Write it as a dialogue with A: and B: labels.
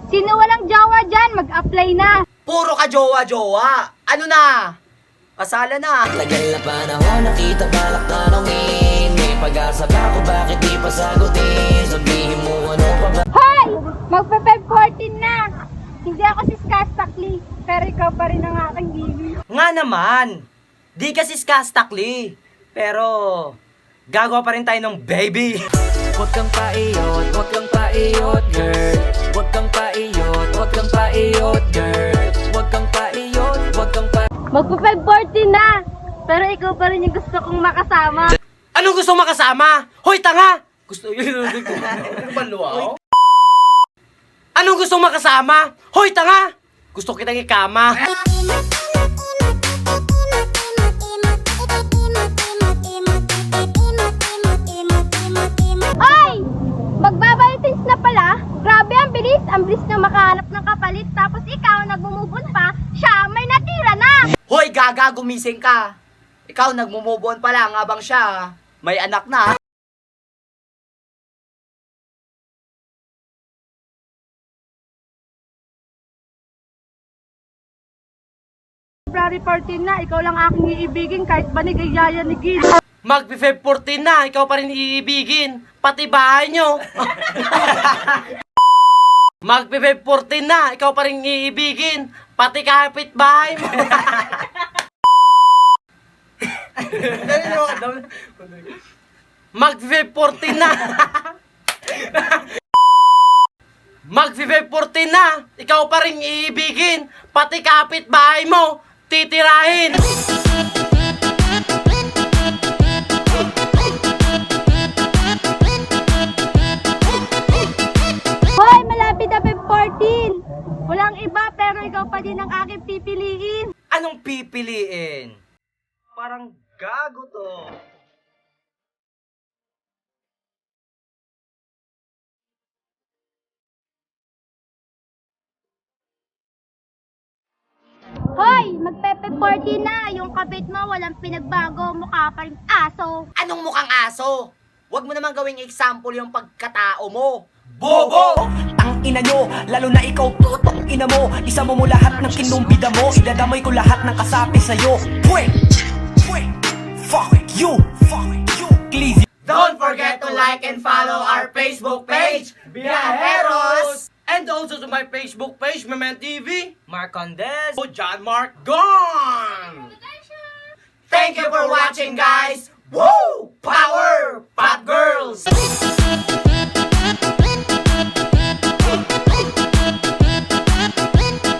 A: Sino walang jowa dyan? Mag-apply na.
B: Puro ka jowa-jowa. Ano na? Kasala na.
C: Tagal na panahon, nakita balak tanongin. May pag-asa ba ako, bakit di pa sagutin? Sabihin mo ano pa ba?
A: Hoy! Magpe-Feb 14 na. Hindi ako si Skastakli, pero ikaw pa rin ang aking gili.
B: Nga naman. Di kasi skastakli. Pero, gagawa pa rin tayo ng baby.
C: Huwag kang paiyot, huwag kang paiyot, girl. Huwag kang paiyot, huwag kang paiyot, girl. Huwag kang paiyot, huwag kang paiyot.
A: Magpe-Feb 14 na, pero ikaw pa rin yung gusto kong makasama.
B: Anong gusto makasama? Hoy, tanga! Gusto yun. Ano ba, luaw? Anong gusto makasama? Hoy, tanga! Gusto kitang ikama.
A: Ay! Magbabaytins na pala. Grabe ang bilis. Ang bilis na makahanap ng kapalit. Tapos ikaw, nagmumubon pa. Siya, may natira na.
B: Hoy, gaga, gumising ka. Ikaw, nagmumove on pa lang habang siya may anak na.
A: February 14 na, ikaw lang aking iibigin kahit banig ay yayanigin.
B: Mag-Feb 14 na, ikaw pa rin iibigin. Pati bahay nyo. Mag-Feb 14 na, ikaw pa rin iibigin. Pati kapit bahay mo. Mag-Feb 14 na. Mag-Feb 14 na, ikaw pa rin iibigin. Pati kapit bahay mo, titirahin.
A: Hoy, malapit na Feb 14. Walang iba pero ikaw pa din ang aking pipiliin.
B: Anong pipiliin? Parang gago to.
A: Hoy, magpe-Feb 14 na. Yung kabit mo walang pinagbago, mukha pa rin aso.
B: Anong mukhang aso? Huwag mo naman gawing example yung pagkatao mo. Bobo!
D: Ang ina nyo, lalo na ikaw tutong ina mo. Isa mo lahat ng kinumbida mo. Idadamay ko lahat ng kasapi sa'yo. Pwet! Pwet! Fuck you! Fuck you! Please!
B: Don't forget to like and follow our Facebook page, Viajeros! And also to my Facebook page, Memento TV, Mark Condes, John Mark Gone! Thank you for watching, guys! Woo! Power! Pop Girls!